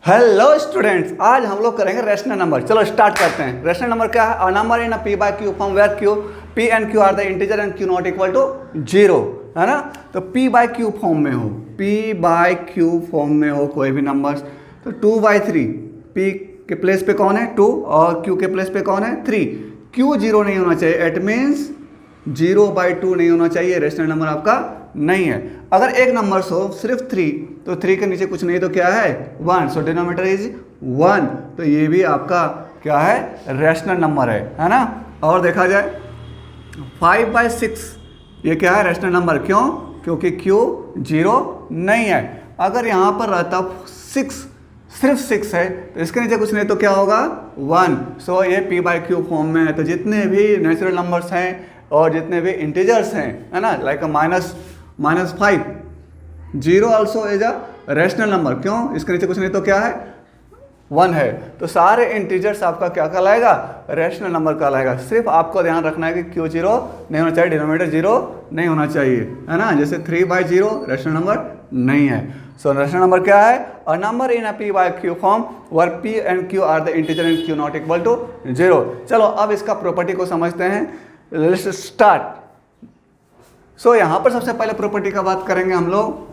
Hello students, आज हम लोग करेंगे रैशनल नंबर। चलो स्टार्ट करते हैं। रैशनल नंबर क्या है? A number in a P by Q form where Q P and Q are the integer and Q not equal to 0, है ना। तो पी बाय क्यू फॉर्म में हो, पी बाय क्यू फॉर्म में हो कोई भी नंबर, तो 2/3 पी के प्लेस पे कौन है 2 और क्यू के प्लेस पे कौन है 3। क्यू 0 नहीं होना चाहिए, इट मीन्स 0/2 नहीं होना चाहिए, रैशनल नंबर आपका नहीं है। अगर एक नंबर हो सिर्फ 3, तो 3 के नीचे कुछ नहीं तो क्या है 1, सो डिनोमिनेटर इज 1, तो ये भी आपका क्या है रैशनल नंबर है ना। और देखा जाए 5/6 ये क्या है रैशनल नंबर, क्यों? क्योंकि Q 0 नहीं है। अगर यहाँ पर रहता 6, सिर्फ 6 है, तो इसके नीचे कुछ नहीं तो क्या होगा 1, सो ये p/q फॉर्म में है। तो जितने भी नेचुरल नंबर्स हैं और जितने भी इंटीजर्स हैं, है ना, like -5, 0 also is a rational number, क्यों? इसके नीचे कुछ नहीं तो क्या है 1 है। तो सारे इंटीजर्स आपका क्या कहलाएगा रैशनल नंबर कहलाएगा। सिर्फ आपको ध्यान रखना है कि Q 0 नहीं होना चाहिए, डिनोमिनेटर 0 नहीं होना चाहिए, है ना। जैसे 3/0 रैशनल नंबर नहीं है। सो रैशनल नंबर क्या है? A number in a p by q form where p and q are the integer and q not equal to 0। चलो अब इसका प्रॉपर्टी को समझते हैं। Let's start. सो यहाँ पर सबसे पहले प्रॉपर्टी का बात करेंगे हम लोग,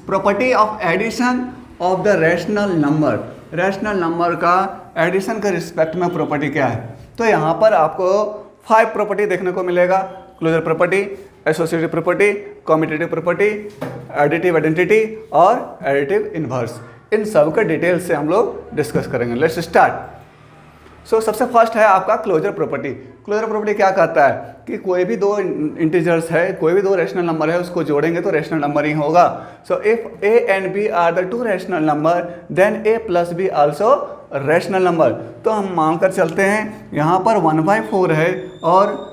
property of addition of the rational number. Rational number का एडिशन के रिस्पेक्ट में प्रॉपर्टी क्या है? तो यहाँ पर आपको 5 प्रॉपर्टी देखने को मिलेगा। Closure property, associative property, commutative property, additive identity और एडिटिव इनवर्स। इन सब के डिटेल से हम लोग डिस्कस करेंगे। Let's start. सो सबसे फर्स्ट है आपका क्लोजर प्रॉपर्टी। क्लोजर प्रॉपर्टी क्या कहता है कि कोई भी दो इंटीजर्स है, कोई भी दो रैशनल नंबर है, उसको जोड़ेंगे तो रैशनल नंबर ही होगा। So if a and b are the 2 rational number then a plus b also rational number. तो हम मानकर चलते हैं यहाँ पर 1/4 है और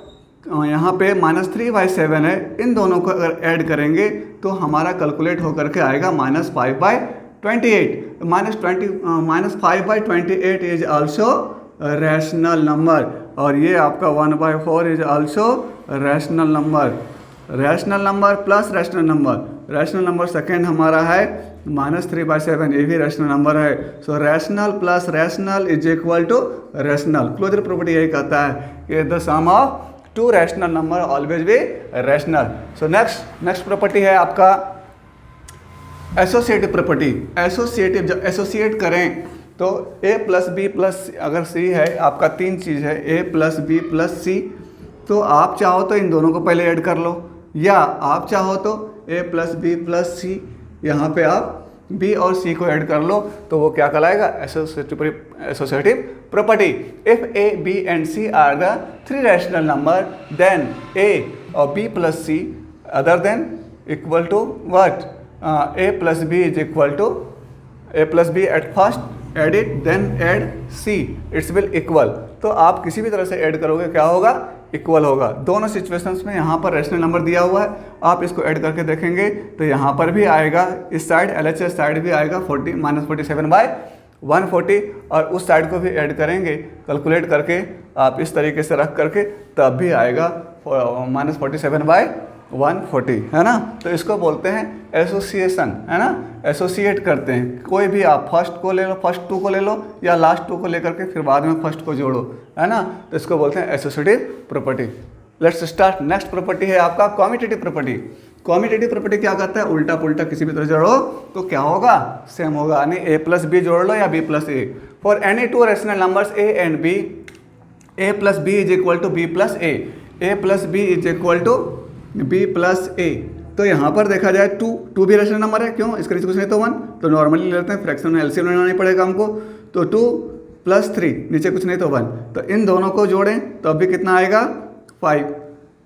यहाँ पे -3/7 है। इन दोनों को अगर ऐड करेंगे तो हमारा कैलकुलेट होकर के आएगा -5/28। -5/28 इज आल्सो रैशनल नंबर, और ये आपका 1/4 is also rational number. Rational number plus rational number, rational number second हमारा है -3/7, ये भी रैशनल नंबर है। So rational plus rational is equal to rational. Closure property यही कहता है कि the sum of 2 rational number always be rational. So next property है आपका एसोसिएटिव प्रॉपर्टी। एसोसिएटिव जब एसोसिएट करें तो a प्लस बी प्लस, अगर c है आपका 3 चीज़ है a प्लस बी प्लस सी, तो आप चाहो तो इन दोनों को पहले ऐड कर लो, या आप चाहो तो a प्लस बी प्लस सी, यहाँ पे आप b और c को ऐड कर लो, तो वो क्या कहलाएगा associative property. If a b and c are the 3 rational number then a और b plus c other than equal to what a plus B is equal to a plus B at first add it then add C, it's will equal. तो आप किसी भी तरह से add करोगे क्या होगा इक्वल होगा। दोनों सिचुएशंस में यहाँ पर रैशनल नंबर दिया हुआ है, आप इसको ऐड करके देखेंगे तो यहाँ पर भी आएगा, इस साइड LHS साइड भी आएगा -47/140, और उस साइड को भी ऐड करेंगे कैलकुलेट करके आप इस तरीके से रख करके, तब भी आएगा -47/140, है ना। तो इसको बोलते हैं एसोसिएशन, है ना, एसोसिएट करते हैं। कोई भी आप फर्स्ट को ले लो, फर्स्ट 2 को ले लो, या लास्ट 2 को लेकर के फिर बाद में फर्स्ट को जोड़ो, है ना। तो इसको बोलते हैं associative property. Let's start. Next property है आपका कॉम्यूटेटिव प्रॉपर्टी। कॉम्यूटेटिव प्रॉपर्टी क्या कहता है? उल्टा पुल्टा किसी भी तरह जोड़ो तो क्या होगा सेम होगा, यानी a प्लस बी जोड़ लो या b plus A. For any 2 rational numbers a and b, a plus B is equal to b plus A, a plus B is equal to b plus A. तो यहाँ पर देखा जाए 2 भी रैशनल नंबर है, क्यों? इसके नीचे कुछ नहीं तो 1, तो नॉर्मली लेते हैं, फ्रैक्शन में एलसीएम लेना नहीं पड़ेगा हमको। तो 2 + 3 नीचे कुछ नहीं तो 1, तो इन दोनों को जोड़ें तो अभी कितना आएगा 5।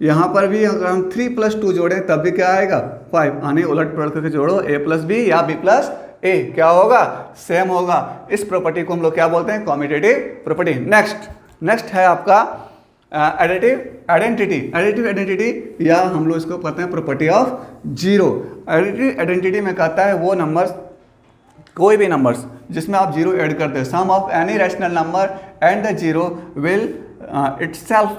यहाँ पर भी अगर हम 3 + 2 जोड़ें तब भी क्या आएगा 5, आने उलट पलट करके जोड़ो a प्लस बी या b प्लस ए, क्या होगा सेम होगा। इस प्रॉपर्टी को हम लोग क्या बोलते हैं कॉम्यूटेटिव प्रॉपर्टी। नेक्स्ट है आपका एडिटिव आइडेंटिटी। एडिटिव आइडेंटिटी या हम लोग इसको कहते हैं प्रॉपर्टी ऑफ 0। एडिटिव आइडेंटिटी में कहता है वो नंबर्स, कोई भी नंबर्स जिसमें आप 0 ऐड करते हैं, sum of any rational number and the 0 will itself,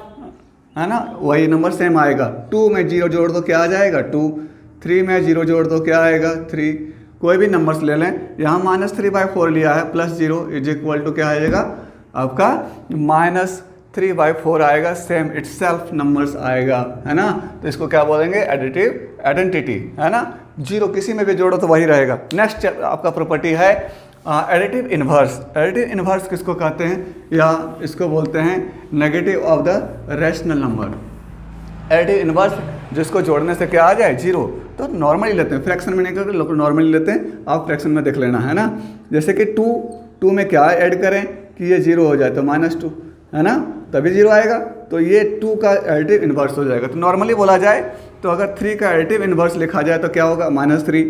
है ना, वही नंबर सेम आएगा। 2 में 0 जोड़ दो क्या आ जाएगा 2, 3 में 0 जोड़ दो क्या आएगा 3, कोई भी नंबर्स ले लें, यहाँ -3/4 लिया है, +0 इज इक्वल टू क्या आएगा आपका -3/4 आएगा, सेम इटसेल्फ नंबर्स आएगा, है ना। तो इसको क्या बोलेंगे, एडिटिव आइडेंटिटी, है ना। 0 किसी में भी जोड़ो तो वही रहेगा। नेक्स्ट आपका प्रॉपर्टी है एडिटिव इन्वर्स। एडिटिव इन्वर्स किसको कहते हैं, या इसको बोलते हैं negative of the rational number. Additive inverse जिसको जोड़ने से क्या आ जाए 0, तो नॉर्मली लेते हैं, फ्रैक्शन में नहीं करके लोग नॉर्मली लेते हैं, आप फ्रैक्शन में देख लेना, है ना। जैसे कि 2 में क्या ऐड करें कि ये 0 हो जाए तो -2, है ना, तभी 0 आएगा, तो ये 2 का एडिटिव इन्वर्स हो जाएगा। तो नॉर्मली बोला जाए तो अगर 3 का एडिटिव इन्वर्स लिखा जाए तो क्या होगा -3,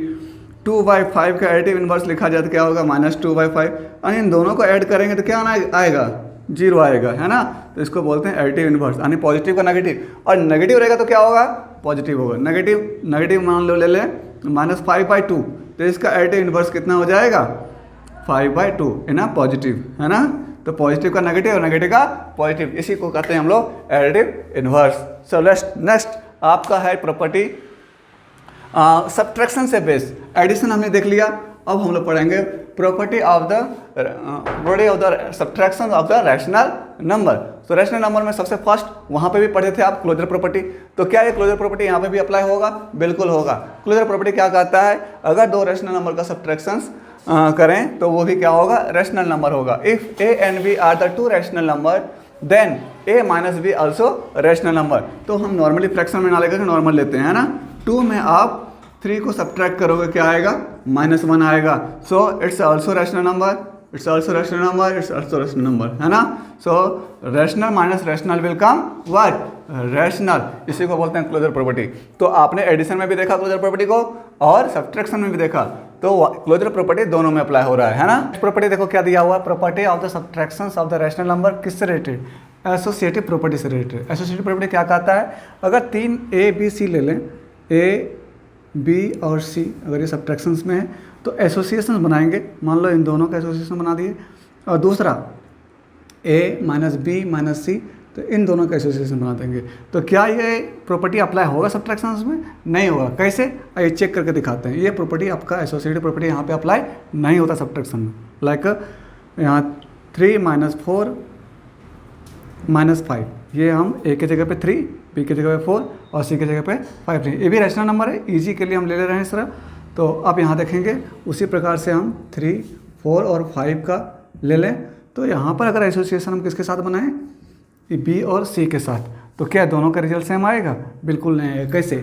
2/5 का एडिटिव इन्वर्स लिखा जाए तो क्या होगा -2/5, और इन दोनों को ऐड करेंगे तो क्या आएगा 0 आएगा, है ना। तो इसको बोलते हैं एडिटिव इन्वर्स, यानी पॉजिटिव का नेगेटिव, और नेगेटिव रहेगा तो क्या होगा पॉजिटिव होगा। नेगेटिव मान लो ले लें -5/2, तो इसका एडिटिव इन्वर्स कितना हो जाएगा 5/2, है ना, पॉजिटिव, है ना। तो पॉजिटिव का नेगेटिव और नेगेटिव का पॉजिटिव, इसी को कहते हैं हम लोग एडिटिव इन्वर्स। सो नेक्स्ट आपका है प्रॉपर्टी सब्ट्रैक्शन से बेस। एडिशन हमने देख लिया, अब हम लोग पढ़ेंगे property of the subtraction of the rational number. तो रैशनल नंबर में सबसे फर्स्ट वहाँ पे भी पढ़े थे आप क्लोजर प्रॉपर्टी, तो क्या ये क्लोजर प्रॉपर्टी यहाँ पे भी अप्लाई होगा, बिल्कुल होगा। क्लोजर प्रॉपर्टी क्या कहता है, अगर दो रैशनल नंबर का सब्ट्रैक्शंस करें तो वो भी क्या होगा रैशनल नंबर होगा। If A and B are the 2 rational number then A minus B also rational number. तो हम नॉर्मली फ्रैक्शन में ना लेकर नॉर्मल लेते हैं, है ना। 2 में आप 3 को सब्ट्रैक्ट करोगे क्या आएगा -1 आएगा। So it's also rational number, it's also rational number, it's also rational number, है ना। सो rational minus rational will come what rational, इसी को बोलते हैं क्लोजर प्रॉपर्टी। तो आपने एडिशन में भी देखा क्लोजर प्रॉपर्टी को और सब्ट्रैक्शन में भी देखा, तो क्लोजर प्रॉपर्टी दोनों में अप्लाई हो रहा है ना। प्रॉपर्टी देखो क्या दिया हुआ, property of the subtractions of the rational number किससे रिलेटेड, एसोसिएटिव प्रॉपर्टी से रिलेटेड। एसोसिएटिव प्रॉपर्टी क्या कहता है, अगर 3 A B C ले लें, A B और C अगर ये सब्ट्रैक्शंस में है तो एसोसिएशन बनाएंगे, मान लो इन दोनों का एसोसिएशन बना दिए, और दूसरा A minus B minus C, तो इन दोनों का एसोसिएशन बना देंगे। तो क्या ये प्रॉपर्टी अप्लाई होगा सब्ट्रैक्शंस में, नहीं होगा। कैसे, आइए चेक करके दिखाते हैं। ये प्रॉपर्टी आपका एसोसिएटिव प्रॉपर्टी यहाँ पे अप्लाई नहीं होता सब्ट्रैक्शन में। लाइक यहाँ 3 - 4 - 5, ये हम A के जगह पे 3, B के जगह पे 4 और C के जगह पे 5 नहीं, ये भी रैशनल नंबर है, इजी के लिए हम ले रहे हैं इस तरह। तो आप यहाँ देखेंगे उसी प्रकार से हम 3, 4 और 5 का ले लें, तो यहाँ पर अगर एसोसिएशन हम किसके साथ बनाएं, B और C के साथ, तो क्या दोनों का रिजल्ट सेम आएगा, बिल्कुल नहीं आएगा। कैसे,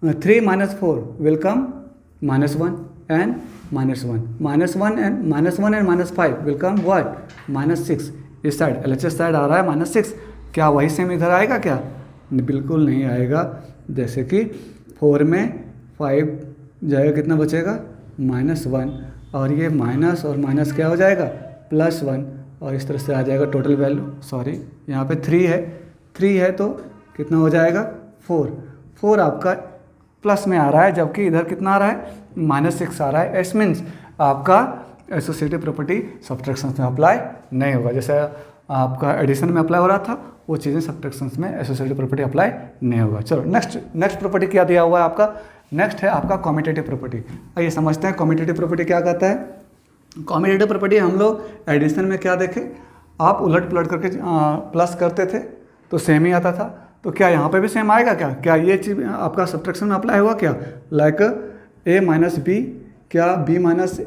3 - 4 will come -1 and -1, -1 and -5 will come what -6। इस साइड LHS साइड आ रहा है -6, क्या वही सेम इधर आएगा क्या, बिल्कुल नहीं आएगा। जैसे कि 4 में 5 जाएगा, कितना बचेगा -1, और ये माइनस और माइनस क्या हो जाएगा +1, और इस तरह से आ जाएगा टोटल वैल्यू। सॉरी, यहाँ पे 3 है तो कितना हो जाएगा 4 आपका प्लस में आ रहा है, जबकि इधर कितना आ रहा है -6 आ रहा है। इट मीन्स आपका एसोसिएटिव प्रॉपर्टी सब्ट्रैक्शंस में अप्लाई नहीं होगा। जैसे आपका एडिशन में अप्लाई हो रहा था, वो चीज़ें सब्ट्रैक्शंस में एसोसिएटिव प्रॉपर्टी अप्लाई नहीं होगा। चलो नेक्स्ट प्रॉपर्टी क्या दिया हुआ है आपका, नेक्स्ट है आपका कम्यूटेटिव प्रॉपर्टी। आइए समझते हैं कम्यूटेटिव प्रॉपर्टी क्या कहता है। कम्यूटेटिव प्रॉपर्टी हम लोग एडिशन में क्या देखें, आप उलट पुलट करके प्लस करते थे तो सेम ही आता था, तो क्या यहाँ पे भी सेम आएगा क्या ये चीज़ आपका सब्ट्रैक्शन में अप्लाई हुआ क्या, लाइक A माइनस B, क्या B माइनस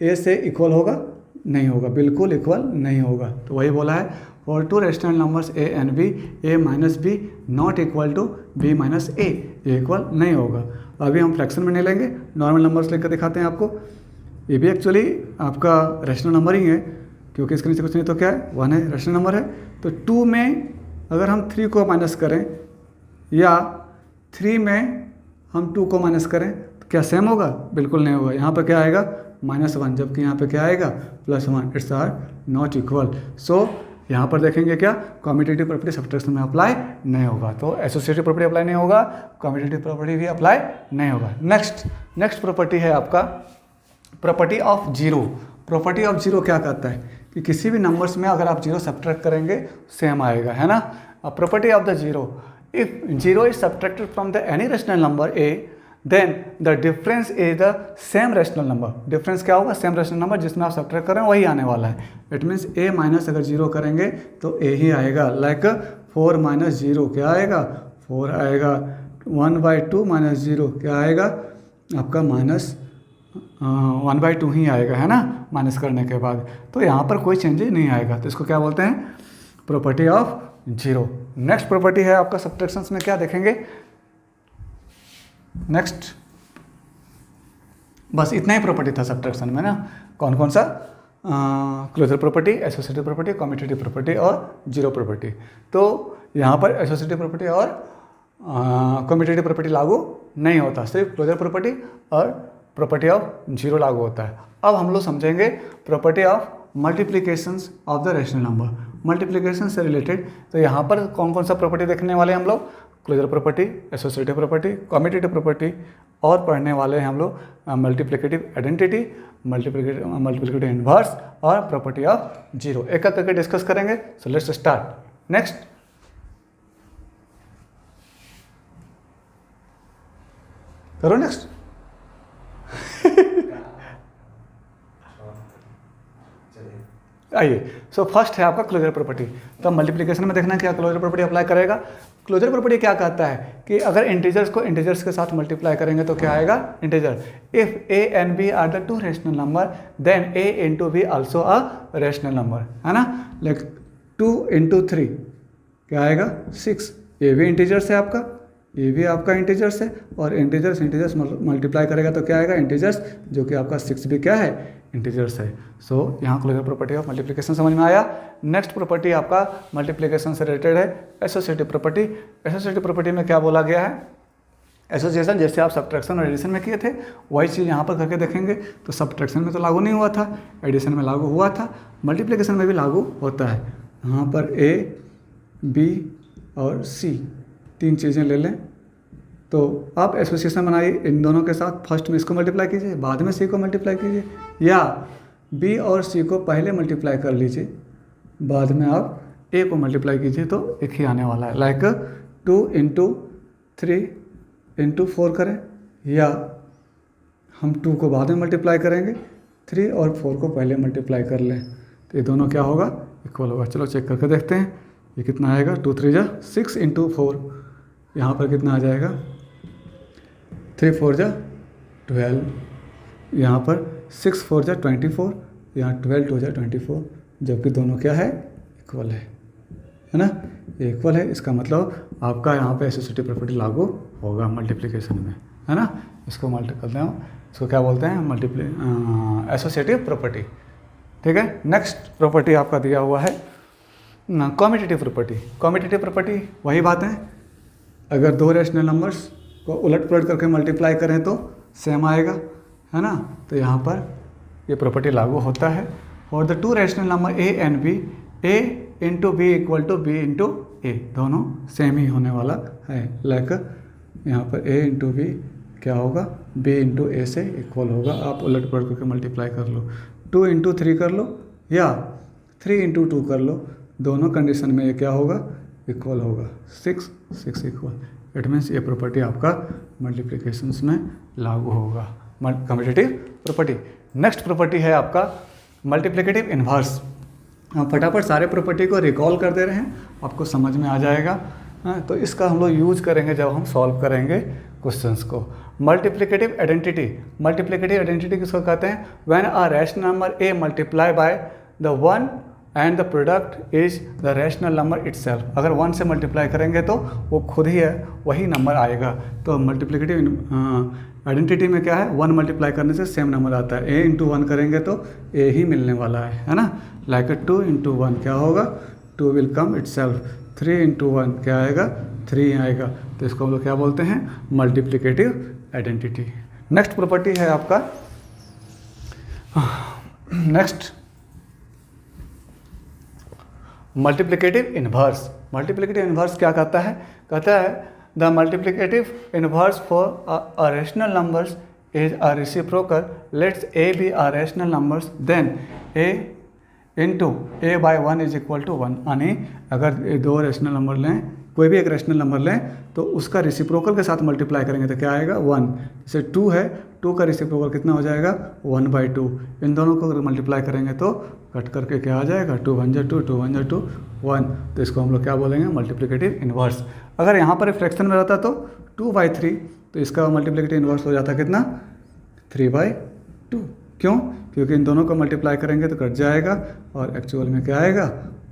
A से इक्वल होगा, नहीं होगा, बिल्कुल इक्वल नहीं होगा। तो वही बोला है, for 2 rational numbers A and B, A minus B not equal to B minus A, ये इक्वल नहीं होगा। अभी हम फ्रैक्शन में नहीं लेंगे, नॉर्मल नंबर्स लेकर दिखाते हैं आपको। ये भी एक्चुअली आपका रैशनल नंबर ही है, क्योंकि इसके नीचे कुछ नहीं तो क्या है 1 है, रैशनल नंबर है। तो 2 में अगर हम 3 को माइनस करें या 3 में हम 2 को माइनस करें तो क्या सेम होगा, बिल्कुल नहीं होगा। यहाँ पर क्या आएगा -1, जबकि यहाँ पे क्या आएगा +1, इट्स आर नॉट इक्वल। सो यहाँ पर देखेंगे क्या कम्यूटेटिव प्रॉपर्टी सब्ट्रैक्शन में अप्लाई नहीं होगा, तो एसोसिएटिव प्रॉपर्टी अप्लाई नहीं होगा, कम्यूटेटिव प्रॉपर्टी भी अप्लाई नहीं होगा। नेक्स्ट प्रॉपर्टी है आपका property of zero. Property of zero क्या कहता है कि किसी भी नंबर्स में अगर आप जीरो सब्ट्रैक्ट करेंगे सेम आएगा, है ना। Property of the zero, if zero is subtracted from the any rational number A, then the difference is the same rational number. Difference क्या होगा? सेम रैशनल नंबर जिसमें आप सब्ट्रैक्ट कर रहे हैं वही आने वाला है। इट मीन्स ए माइनस अगर 0 करेंगे तो ए ही आएगा। लाइक 4 माइनस 0 क्या आएगा? 4 आएगा। 1/2 माइनस 0 क्या आएगा? आपका माइनस 1/2 ही आएगा, है ना, माइनस करने के बाद। तो यहाँ पर कोई चेंज नहीं आएगा, तो इसको क्या बोलते हैं? Property of zero. Next property है आपका सब्ट्रैक्शंस में, क्या देखेंगे नेक्स्ट? बस इतना ही प्रॉपर्टी था सब्ट्रैक्शन में ना। कौन कौन सा? Closure property, associative property, commutative property और जीरो प्रॉपर्टी। तो यहाँ पर एसोसिएटिव प्रॉपर्टी और कम्यूटेटिव प्रॉपर्टी लागू नहीं होता, सिर्फ क्लोजर प्रॉपर्टी और प्रॉपर्टी ऑफ जीरो लागू होता है। अब हम लोग समझेंगे property of multiplications of the rational number. Multiplication से रिलेटेड तो यहाँ पर कौन कौन सा प्रॉपर्टी देखने वाले हैं हम लोग? Closure property, associative property, commutative property, और पढ़ने वाले हैं हम लोग मल्टीप्लिकेटिव आइडेंटिटी, मल्टीप्लिकेटिव इनवर्स और प्रॉपर्टी ऑफ जीरो। एक एक करके डिस्कस करेंगे। So let's start. नेक्स्ट, करो नेक्स्ट। आइए, सो फर्स्ट है आपका क्लोजर प्रॉपर्टी। तो मल्टीप्लिकेशन में देखना क्या क्लोजर प्रॉपर्टी अप्लाई करेगा। क्लोजर प्रॉपर्टी क्या कहता है कि अगर इंटीजर्स को इंटीजर्स के साथ मल्टीप्लाई करेंगे तो क्या आएगा? Integer. If A and B are the two rational number then A into B also a rational number, है ना। लाइक 2 इंटू 3 क्या आएगा? 6। ए भी इंटीजर्स है आपका, ये भी आपका इंटीजर्स है, और इंटीजर्स इंटीजर्स मल्टीप्लाई करेगा तो क्या आएगा? इंटीजर्स, जो कि आपका 6 भी क्या है? इंटीजर्स है। सो यहाँ क्लोजर प्रॉपर्टी ऑफ मल्टीप्लिकेशन समझ में आया। नेक्स्ट प्रॉपर्टी आपका मल्टीप्लिकेशन से रिलेटेड है एसोसिएटिव प्रॉपर्टी। एसोसिएटिव प्रॉपर्टी में क्या बोला गया है? एसोसिएशन जैसे आप सब्ट्रैक्शन और एडिशन में किए थे वही चीज़ यहाँ पर करके देखेंगे। तो सब्ट्रैक्शन में तो लागू नहीं हुआ था, एडिशन में लागू हुआ था, मल्टीप्लिकेशन में भी लागू होता है। यहाँ पर ए, बी और सी 3 चीज़ें ले लें तो आप एसोसिएशन बनाइए इन दोनों के साथ। फर्स्ट में इसको मल्टीप्लाई कीजिए, बाद में सी को मल्टीप्लाई कीजिए, या बी और सी को पहले मल्टीप्लाई कर लीजिए, बाद में आप ए को मल्टीप्लाई कीजिए, तो एक ही आने वाला है। लाइक 2 इंटू 3 इंटू 4 करें, या हम 2 को बाद में मल्टीप्लाई करेंगे, 3 और 4 को पहले मल्टीप्लाई कर लें, तो ये दोनों क्या होगा? इक्वल होगा। चलो चेक करके देखते हैं ये कितना आएगा। 2 3 जा 6 इंटू 4, यहाँ पर कितना आ जाएगा? 3 4 जा 12, यहाँ पर 6 4 जा 24, यहाँ 12 2 जा 24, जबकि दोनों क्या है? इक्वल है ना, ये इक्वल है। इसका मतलब आपका यहाँ पे एसोसिएटिव प्रॉपर्टी लागू होगा मल्टीप्लिकेशन में, है ना। इसको मल्टी करते हैं, इसको क्या बोलते हैं? Associative property. ठीक है। नेक्स्ट प्रॉपर्टी आपका दिया हुआ है कम्यूटेटिव प्रॉपर्टी। कम्यूटेटिव प्रॉपर्टी वही बात है, अगर 2 रैशनल नंबर्स को उलट पुलट करके मल्टीप्लाई करें तो सेम आएगा, है ना। तो यहाँ पर ये प्रॉपर्टी लागू होता है। और the 2 rational number A and B, A into B equal to B into A, दोनों सेम ही होने वाला है। लाइक यहाँ पर ए इंटू बी क्या होगा? बी इंटू ए से इक्वल होगा। आप उलट पुलट करके मल्टीप्लाई कर लो, 2 इंटू 3 कर लो या 3 इंटू 2 कर लो, दोनों कंडीशन में ये क्या होगा? इक्वल होगा। 6 6 इक्वल। इट मीन्स ये प्रॉपर्टी आपका मल्टीप्लिकेशंस में लागू होगा, कम्यूटेटिव प्रॉपर्टी। नेक्स्ट प्रॉपर्टी है आपका मल्टीप्लिकेटिव इन्वर्स। हम फटाफट सारे प्रॉपर्टी को रिकॉल कर दे रहे हैं, आपको समझ में आ जाएगा। तो इसका हम लोग यूज करेंगे जब हम सॉल्व करेंगे क्वेश्चंस को। Multiplicative identity. मल्टीप्लिकेटिव आइडेंटिटी किसको कहते हैं? When a rational number A multiply by the 1 and the product is the rational number itself. अगर 1 से मल्टीप्लाई करेंगे तो वो खुद ही है, वही नंबर आएगा। तो मल्टीप्लिकेटिव आइडेंटिटी में क्या है? 1 मल्टीप्लाई करने से सेम नंबर आता है। ए इंटू 1 करेंगे तो ए ही मिलने वाला है ना। लाइक 2 इंटू 1 क्या होगा? 2 विल कम इटसेल्फ। 3 इंटू 1 क्या आएगा? 3 आएगा। तो इसको हम लोग क्या बोलते हैं? Multiplicative identity. नेक्स्ट प्रॉपर्टी है आपका next multiplicative inverse. Multiplicative inverse क्या कहता है? कहता है the multiplicative inverse for a rational numbers is a reciprocal. Let's A B a rational numbers then A into A by 1 is equal to 1। यानी अगर 2 rational number लें कोई भी एक रैशनल नंबर लें तो उसका रेसिप्रोकल के साथ मल्टीप्लाई करेंगे तो क्या आएगा 1। जैसे 2 है, 2 का रेसिप्रोकल कितना हो जाएगा 1/2। इन दोनों को अगर मल्टीप्लाई करेंगे तो कट करके क्या आ जाएगा 2 1 2 2 1 2 1। तो इसको हम लोग क्या बोलेंगे मल्टीप्लिकेटिव इन्वर्स। अगर यहाँ पर फ्रैक्शन में रहता तो 2/3, तो इसका मल्टीप्लिकेटिव इन्वर्स हो जाता कितना 3/2। क्यों? क्योंकि इन दोनों को मल्टीप्लाई करेंगे तो कट जाएगा और एक्चुअल में क्या आएगा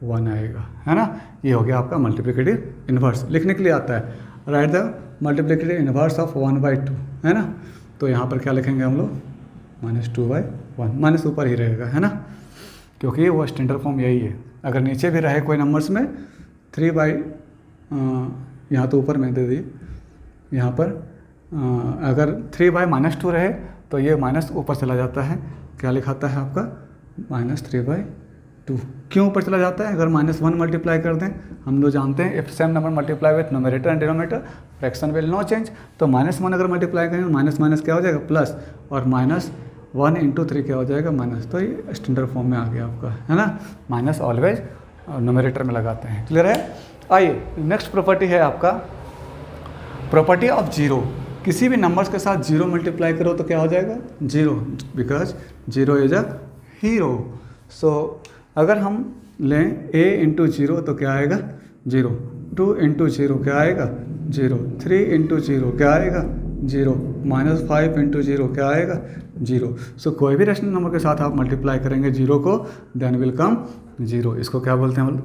1 आएगा, है ना। ये हो गया आपका मल्टीप्लिकेटिव इन्वर्स। लिखने के लिए आता है, right the multiplicative inverse of 1/2, है ना। तो यहाँ पर क्या लिखेंगे हम लोग -2/1, माइनस ऊपर ही रहेगा, है ना, क्योंकि वो स्टैंडर्ड फॉर्म यही है। अगर नीचे भी रहे कोई नंबर्स में 3 यहाँ तो ऊपर में दे दिए, यहाँ पर अगर 3/-2 रहे तो ये माइनस ऊपर चला जाता है, क्या लिखाता है आपका -3/2। क्यों ऊपर चला जाता है? अगर -1 मल्टीप्लाई कर दें, हम लोग जानते हैं if same number multiply with numerator and denominator fraction will no change. तो -1 अगर मल्टीप्लाई करें माइनस माइनस क्या हो जाएगा प्लस, और -1 × 3 क्या हो जाएगा माइनस। तो ये स्टैंडर्ड फॉर्म में आ गया आपका, है ना। माइनस ऑलवेज न्यूमरेटर में लगाते हैं, क्लियर है। आइए नेक्स्ट प्रॉपर्टी है आपका प्रॉपर्टी ऑफ जीरो। किसी भी नंबर्स के साथ 0 मल्टीप्लाई करो तो क्या हो जाएगा 0, बिकॉज 0 इज अ हीरो। सो अगर हम लें a × 0 तो क्या आएगा 0, 2 × 0 क्या आएगा 0, 3 × 0 क्या आएगा 0, -5 × 0 क्या आएगा 0। सो कोई भी रेशनल नंबर के साथ आप मल्टीप्लाई करेंगे 0 को, देन विल कम 0। इसको क्या बोलते हैं?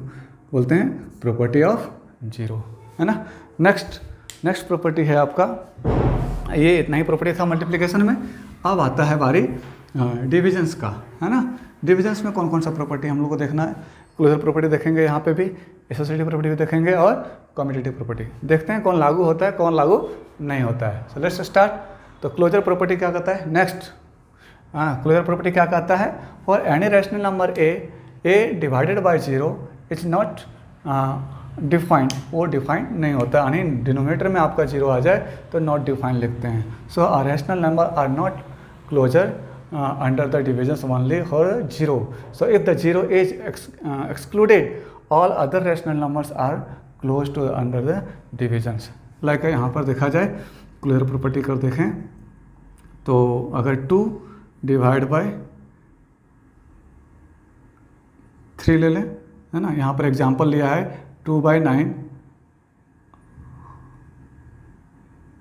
बोलते हैं प्रॉपर्टी ऑफ जीरो, है ना। नेक्स्ट प्रॉपर्टी है आपका, ये इतना ही प्रॉपर्टी था मल्टीप्लिकेशन में। अब आता है बारी डिविजन्स का, है ना। डिविजन्स में कौन कौन सा प्रॉपर्टी हम लोग को देखना है? क्लोजर प्रॉपर्टी देखेंगे यहाँ पे भी, एसोसिएटिव प्रॉपर्टी भी देखेंगे और कम्यूटेटिव प्रॉपर्टी। देखते हैं कौन लागू होता है कौन लागू नहीं होता है। सो लेट्स स्टार्ट। तो क्लोजर प्रॉपर्टी क्या कहता है? नेक्स्ट क्लोजर प्रॉपर्टी क्या कहता है? For any rational number A divided by 0 is not defined. वो डिफाइंड नहीं होता, यानी डिनोमिनेटर में आपका 0 आ जाए तो नॉट डिफाइंड लिखते हैं। So a rational number are not closure under the divisions only for 0. So if the 0 is excluded, all other rational numbers are close to under the divisions. Like यहाँ पर देखा जाए क्लियर प्रॉपर्टी कर देखें तो अगर 2 डिवाइड बाय 3 ले लें, है ना। यहाँ पर एग्जांपल लिया है 2/9,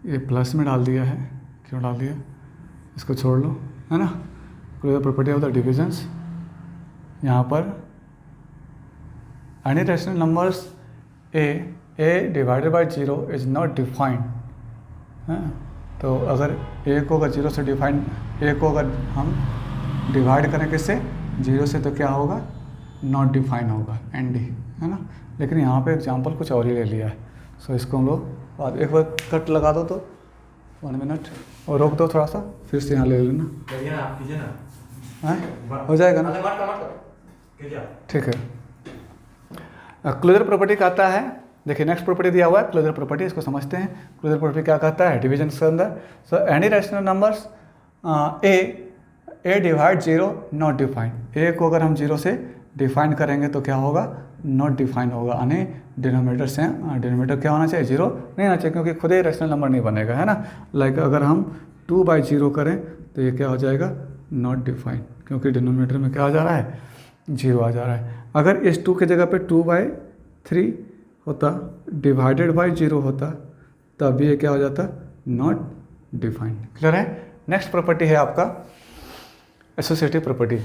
ये प्लस में डाल दिया है, क्यों डाल दिया, इसको छोड़ लो, है ना। Closure property of the divisions, यहाँ पर any rational numbers A divided by 0 is not defined, है। तो अगर ए को अगर 0 से डिफाइंड, ए को अगर हम डिवाइड करें किससे 0 से, तो क्या होगा नॉट डिफाइन होगा, एनडी, है ना। लेकिन यहाँ पे एग्जांपल कुछ और ही ले लिया है। सो इसको हम लोग एक बार कट लगा दो तो 1 मिनट और रोक दो थोड़ा सा, फिर से यहाँ ले लेना, हो जाएगा ना, ठीक है। क्लोजर प्रॉपर्टी कहता है, देखिए नेक्स्ट प्रॉपर्टी दिया हुआ है क्लोजर प्रॉपर्टी, इसको समझते हैं। क्लोजर प्रॉपर्टी क्या कहता है डिवीजन के अंदर? So any rational numbers A divide 0 not defined. A को अगर हम 0 से डिफाइन करेंगे तो क्या होगा नॉट डिफाइन होगा, यानी डिनोमिनेटर से डिनोमिनेटर क्या होना चाहिए 0 नहीं होना चाहिए, क्योंकि खुद ही रैशनल नंबर नहीं बनेगा, है ना। लाइक अगर हम 2/0 करें तो ये क्या हो जाएगा नॉट डिफाइन, क्योंकि डिनोमिनेटर में क्या आ जा रहा है 0 आ जा रहा है। अगर इस 2 की जगह पे 2/3 होता डिवाइडेड बाई 0 होता तब भी ये क्या हो जाता नॉट डिफाइंड, क्लियर है। नेक्स्ट प्रॉपर्टी है आपका एसोसिएटिव प्रॉपर्टी।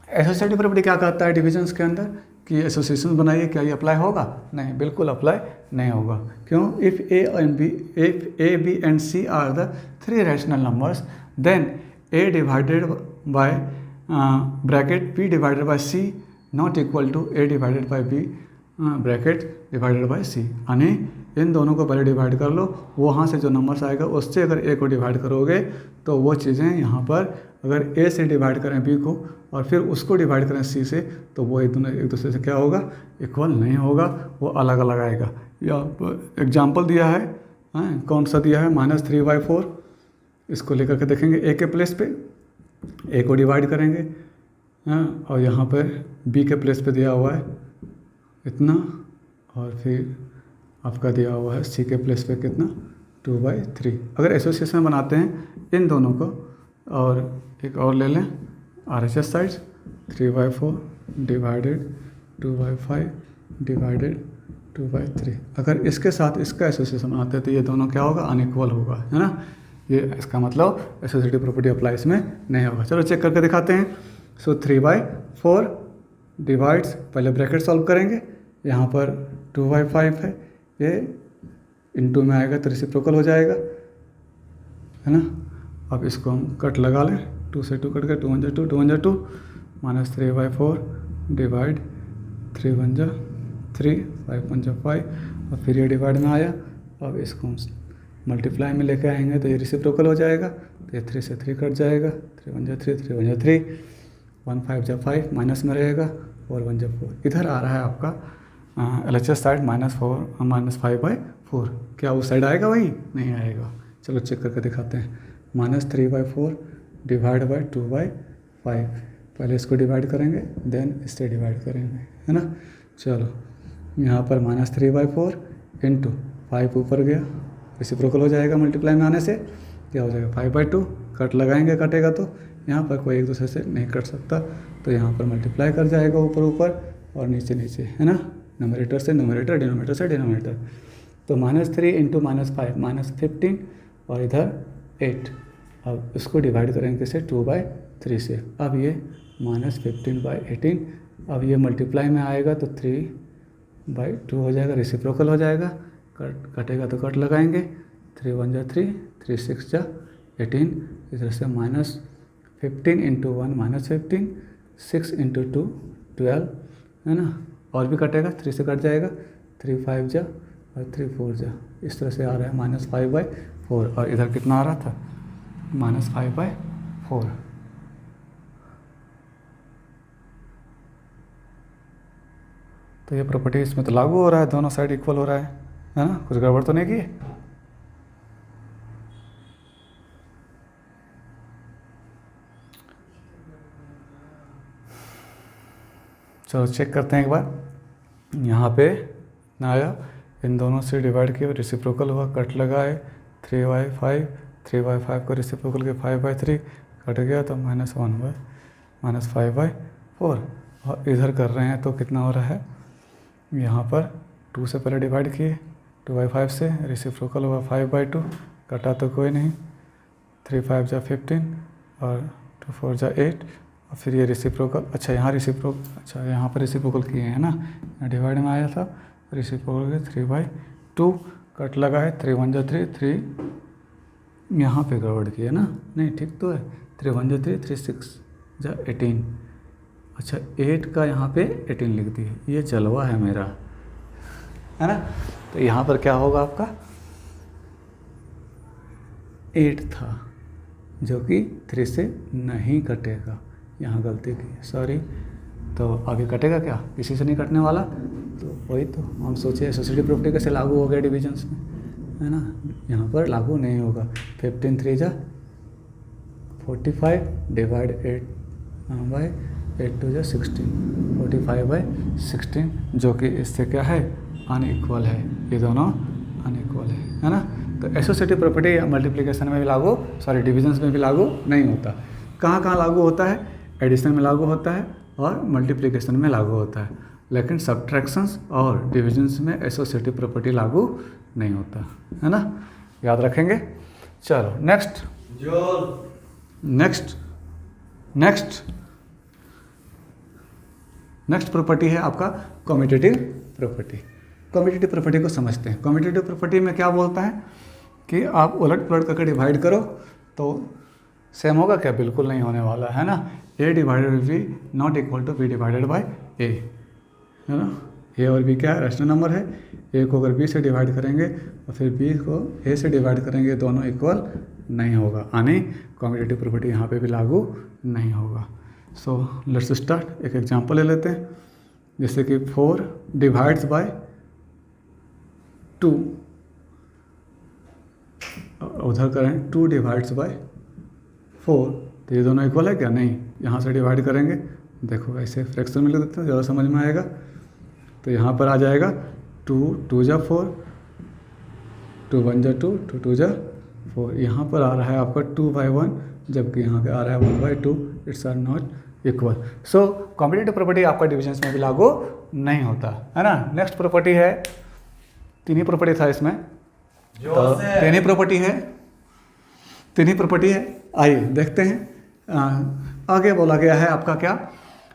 एसोसिएटिव प्रॉपर्टी क्या कहता है डिविजन्स के अंदर कि एसोसिएशन बनाइए, क्या ये अप्लाई होगा? नहीं, बिल्कुल अप्लाई नहीं होगा। क्यों? If A B and C are the 3 rational numbers then A divided by bracket B divided by C not equal to A divided by B bracket divided by C, यानी इन दोनों को पहले डिवाइड कर लो, वहाँ से जो नंबर्स आएगा उससे अगर ए को डिवाइड करोगे तो वो चीज़ें यहाँ पर अगर ए से डिवाइड करें बी को और फिर उसको डिवाइड करें सी से तो वो एक दूसरे से क्या होगा इक्वल नहीं होगा, वो अलग अलग आएगा। या एग्जाम्पल दिया है, कौन सा दिया है -3/4, इसको लेकर के देखेंगे ए के प्लेस पे ए को डिवाइड करेंगे, और यहाँ पर बी के प्लेस पे दिया हुआ है इतना, और फिर आपका दिया हुआ है सी के प्लेस पे कितना 2/3। अगर एसोसिएशन बनाते हैं इन दोनों को और एक और ले लें RHS साइड्स 3/4 डिवाइडेड 2/5 डिवाइडेड 2/3। अगर इसके साथ इसका एसोसिएशन बनाते हैं तो ये दोनों क्या होगा अनइक्वल होगा, है ना। ये इसका मतलब एसोसिएटिव प्रॉपर्टी अप्लाई इसमें नहीं होगा। चलो चेक करके दिखाते हैं। सो 3/4 डिवाइड्स, पहले ब्रैकेट सॉल्व करेंगे, यहाँ पर 2/5 है, ये इनटू में आएगा तो रेसिप्रोकल हो जाएगा, है ना। अब इसको हम कट लगा लें, 2 से 2 कट गए, 2 1 जा 2, 2 1 जा 2 माइनस 3/4 डिवाइड 3 1 जा 3, 5 1 जा 5 और फिर ये डिवाइड में आया। अब इसको हम मल्टीप्लाई में लेके आएंगे तो ये रेसिप्रोकल हो जाएगा, तो ये 3 से 3 कट जाएगा, 3 1 जा 3, 3 1 जा 3, 1 5 जा 5 माइनस में रहेगा, 4 1 जा 4। इधर आ रहा है आपका LHS साइड -5/4। क्या उस साइड आएगा वही? नहीं आएगा। चलो चेक करके दिखाते हैं। -3/4 डिवाइड बाई 2/5। पहले इसको डिवाइड करेंगे देन इससे डिवाइड करेंगे, है ना। चलो यहाँ पर -3/4 इंटू 5 ऊपर गया, रेसिप्रोकल हो जाएगा मल्टीप्लाई में आने से, क्या हो जाएगा 5/2। कट लगाएंगे, कटेगा तो यहाँ पर कोई एक दूसरे से नहीं कट सकता, तो यहाँ पर मल्टीप्लाई कर जाएगा ऊपर ऊपर और नीचे नीचे, है ना। न्यूमरेटर से न्यूमरेटर, डिनोमिनेटर से डिनोमिनेटर। तो -3 इंटू -5 -15 और इधर 8। अब इसको डिवाइड करेंगे किसे 2/3 से। अब ये -15/18। अब ये मल्टीप्लाई में आएगा तो 3/2 हो जाएगा, रेसिप्रोकल हो जाएगा। कटेगा तो कट लगाएंगे, 3 1 जा 3, 3 6 जा 18। इधर से -15 इंटू 1 -15, 6 इंटू 2 12, है ना। और भी कटेगा, 3 से कट जाएगा, 3 5 जा और 3 4 जा। इस तरह से आ रहा है -5/4 और इधर कितना आ रहा था -5/4। तो ये प्रॉपर्टी इसमें तो लागू हो रहा है, दोनों साइड इक्वल हो रहा है ना। कुछ गड़बड़ तो नहीं की? चलो चेक करते हैं एक बार। यहाँ पे ना आया, इन दोनों से डिवाइड किया, रेसिप्रोकल हुआ, कट लगाए 3/5, 3/5 को रेसिप्रोकल के 5/3 कट गया तो -5/4। और इधर कर रहे हैं तो कितना हो रहा है, यहाँ पर 2 से पहले डिवाइड किए 2/5 से, रेसिप्रोकल हुआ 5/2, कटा तो कोई नहीं, 3 5 जा 15 और 2 4 जा 8 और फिर ये रेसिप्रोकल। अच्छा यहाँ यहाँ पर रेसिप्रोकल किए हैं ना, यहाँ डिवाइड में आया था, रेसिप्रोकल के 3/2 कट लगाए, 3 1 जा 3, 3 यहाँ पे गड़बड़ किया ना, नहीं ठीक तो है, 3 1 जा 3, 3 6 जा 18। अच्छा 8 का यहाँ पे 18 लिख दिए, ये जलवा है मेरा, है ना। तो यहाँ पर क्या होगा आपका 8 था जो कि 3 से नहीं कटेगा, यहाँ गलती की, सॉरी। तो आगे कटेगा क्या, किसी से नहीं कटने वाला। तो वही तो हम सोचे एसोसिएटिव प्रॉपर्टी कैसे लागू हो गया डिविजन्स में, है ना। यहाँ पर लागू नहीं होगा। 15 3 जा 45 डिवाइड 8/8 2 जा 16, 45/16 जो कि इससे क्या है अनइक्वल है, ये दोनों अनइक्वल है ना। तो एसोसिएटिव प्रॉपर्टी मल्टीप्लिकेशन में भी लागू, सॉरी डिविजन्स में भी लागू नहीं होता। कहाँ कहाँ लागू होता है, एडिशन में लागू होता है और मल्टीप्लिकेशन में लागू होता है, लेकिन सब्ट्रैक्शंस और डिविजन्स में एसोसिएटिव प्रॉपर्टी लागू नहीं होता, है ना। याद रखेंगे। चलो नेक्स्ट प्रॉपर्टी है आपका कम्यूटेटिव प्रॉपर्टी। कम्यूटेटिव प्रॉपर्टी को समझते हैं। कम्यूटेटिव प्रॉपर्टी में क्या बोलता है कि आप उलट पुलट करके डिवाइड करो तो सेम होगा क्या, बिल्कुल नहीं होने वाला, है ना। a divided b not equal to b divided by a, है ना। a और b क्या है, रैशनल नंबर है। a को अगर b से डिवाइड करेंगे और फिर b को a से डिवाइड करेंगे, दोनों इक्वल नहीं होगा, यानी कम्यूटेटिव प्रॉपर्टी यहाँ पे भी लागू नहीं होगा। सो लेट्स स्टार्ट। एक एग्जांपल ले लेते हैं, जैसे कि 4 डिवाइड्स बाय 2, उधर करें 2 डिवाइड्स बाय 4, तो ये दोनों इक्वल है क्या, नहीं। यहाँ से डिवाइड करेंगे, देखो ऐसे फ्रैक्शन में लिख देते हैं, ज़्यादा समझ में आएगा। तो यहाँ पर आ जाएगा 2 2 जा 4, 2 1 जा 2, 2 2 जा 4। यहाँ पर आ रहा है आपका 2/1, जबकि यहाँ पे आ रहा है 1/2। It's are not equal. So competitive property आपका डिविजन्स में भी लागू नहीं होता है ना। नेक्स्ट प्रॉपर्टी है, तीन ही प्रॉपर्टी था इसमें, तो तीन ही प्रॉपर्टी है। आइए देखते हैं। आगे बोला गया है आपका क्या,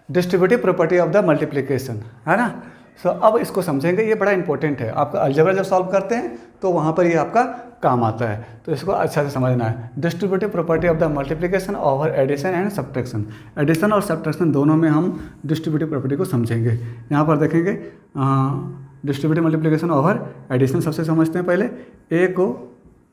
distributive property of the multiplication, है ना। सो अब इसको समझेंगे, ये बड़ा इंपॉर्टेंट है। आपका अलजेब्रा जब सॉल्व करते हैं तो वहाँ पर ये आपका काम आता है, तो इसको अच्छा से समझना है। Distributive property of the multiplication over addition and subtraction. Addition और सब्ट्रैक्शन दोनों में हम डिस्ट्रीब्यूटिव प्रॉपर्टी को समझेंगे। यहाँ पर देखेंगे डिस्ट्रीब्यूटिव मल्टीप्लिकेशन ओवर एडिशन सबसे समझते हैं। पहले ए को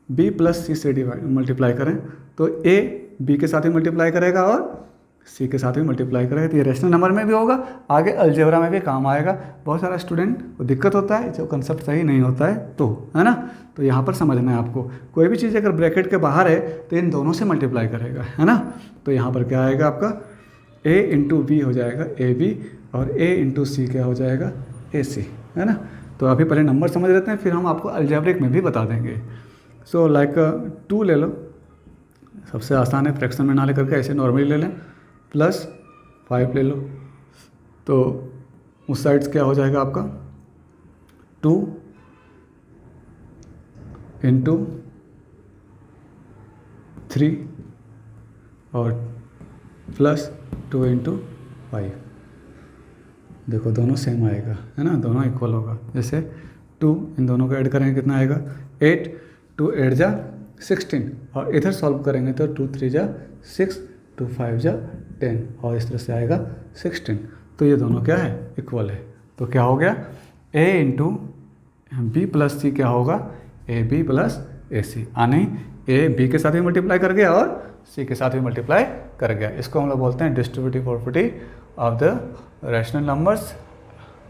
बी प्लस सी से मल्टीप्लाई करें तो ए बी के साथ ही मल्टीप्लाई करेगा और सी के साथ भी मल्टीप्लाई करेगा, तो ये रेशनल नंबर में भी होगा, आगे अलजेब्रा में भी काम आएगा। बहुत सारा स्टूडेंट को दिक्कत होता है, जो कंसेप्ट सही नहीं होता है तो, है ना। तो यहाँ पर समझना है आपको, कोई भी चीज़ अगर ब्रैकेट के बाहर है तो इन दोनों से मल्टीप्लाई करेगा, है ना। तो यहाँ पर क्या आएगा आपका ए इंटू बी हो जाएगा ए बी, और ए इंटू सी क्या हो जाएगा ए सी, है ना। तो अभी पहले नंबर समझ लेते हैं, फिर हम आपको अलजेब्रिक में भी बता देंगे। सो लाइक 2 ले लो, सबसे आसान है, फ्रैक्शन में ना लेकर के ऐसे नॉर्मली ले लें। प्लस 5 ले लो, तो उस साइड क्या हो जाएगा आपका 2 इंटू 3 और प्लस 2 इंटू 5। देखो दोनों सेम आएगा, है ना, दोनों इक्वल होगा। जैसे 2 इन दोनों को ऐड करेंगे कितना आएगा 8, 2 8 जा 16, और इधर सॉल्व करेंगे तो 2 3 जा 6, 2 5 जा 10, और इस तरह से आएगा 16। तो ये दोनों क्या है इक्वल है। तो क्या हो गया a इंटू बी प्लस सी क्या होगा ए बी प्लस ए सी, यानी ए बी के साथ भी मल्टीप्लाई कर गया और सी के साथ भी मल्टीप्लाई कर गया। इसको हम लोग बोलते हैं distributive property of the rational numbers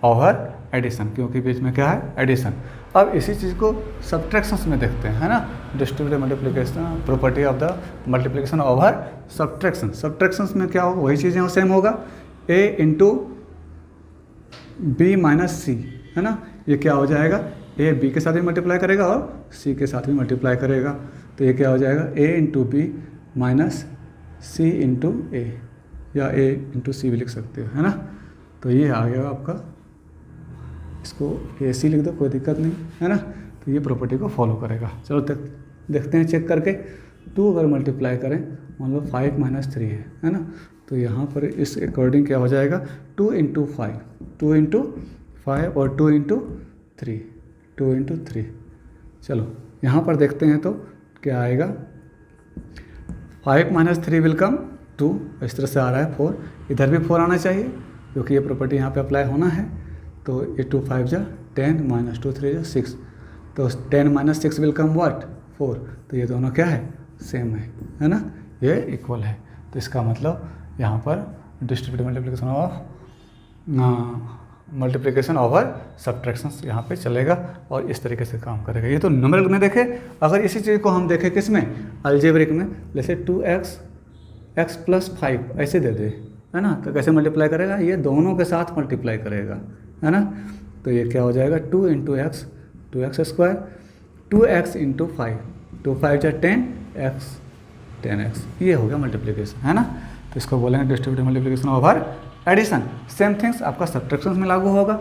over addition, क्योंकि बीच में क्या है एडिशन। अब इसी चीज़ को सब्ट्रैक्शंस में देखते हैं, है ना। Distributive multiplication property of the multiplication over subtraction. Subtractions में क्या होगा, वही चीज़ें सेम होगा, ए इंटू बी माइनस सी, है ना। ये क्या हो जाएगा ए बी के साथ भी मल्टीप्लाई करेगा और सी के साथ भी मल्टीप्लाई करेगा, तो ये क्या हो जाएगा ए इंटू बी माइनस सी इंटू ए, या ए इंटू सी भी लिख सकते हो, है ना। तो ये आ गया आपका, इसको ए सी लिख दो, कोई दिक्कत नहीं, है ना। तो ये प्रॉपर्टी को फॉलो करेगा। चलो देखते हैं चेक करके। 2 अगर मल्टीप्लाई करें, मान लो 5 माइनस 3 है ना, तो यहाँ पर इस अकॉर्डिंग क्या हो जाएगा 2 इंटू 5, 2 इंटू 5 और 2 इंटू 3, 2 इंटू 3। चलो यहाँ पर देखते हैं तो क्या आएगा 5 माइनस 3 विल कम 2, इस तरह से आ रहा है 4, इधर भी 4 आना चाहिए क्योंकि ये प्रॉपर्टी यहाँ पे अप्लाई होना है। तो ये 2 5 जा 10 माइनस 2 3 जा 6, तो 10 माइनस 6 विल कम व्हाट 4, तो ये दोनों क्या है सेम है ना, ये इक्वल है। तो इसका मतलब यहाँ पर डिस्ट्रीब्यूटिव मल्टीप्लिकेशन ओवर सब्ट्रैक्शंस यहाँ पे चलेगा और इस तरीके से काम करेगा। ये तो न्यूमेरिकल में देखे, अगर इसी चीज़ को हम देखें किस में अलजेब्रिक में, जैसे 2x x प्लस 5 ऐसे दे दे, है ना, तो कैसे मल्टीप्लाई करेगा, ये दोनों के साथ मल्टीप्लाई करेगा, है ना। तो ये क्या हो जाएगा 2 into x 2x square, 2x into 5, 2 5 जा 10x 10x, ये हो गया मल्टीप्लिकेशन, है ना। तो इसको बोलेंगे distributive multiplication over addition. Same things आपका सब्ट्रैक्शन में लागू होगा,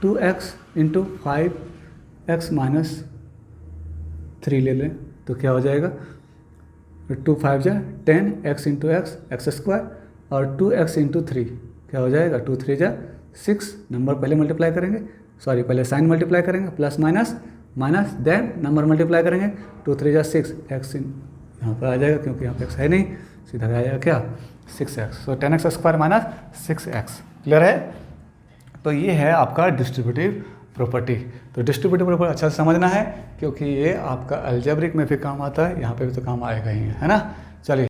2x इंटू 5x माइनस 3 ले लें तो क्या हो जाएगा 2 5 जा 10x इंटू एक्स स्क्वायर, और 2x इंटू 3 क्या हो जाएगा 2 3 जा 6, नंबर पहले मल्टीप्लाई करेंगे, सॉरी पहले साइन मल्टीप्लाई करेंगे, plus minus minus then number multiply करेंगे, 2 3 जा 6, x यहाँ पर आ जाएगा क्योंकि यहाँ पे x है नहीं, सीधा आ जाएगा क्या 6x, सो 10x square minus 6x। Clear है। तो ये है आपका डिस्ट्रीब्यूटिव प्रॉपर्टी। तो डिस्ट्रीब्यूटिव प्रॉपर्टी अच्छा से समझना है क्योंकि ये आपका अलजेब्रिक में भी काम आता है, यहाँ पे भी तो काम आएगा ही, है ना। चलिए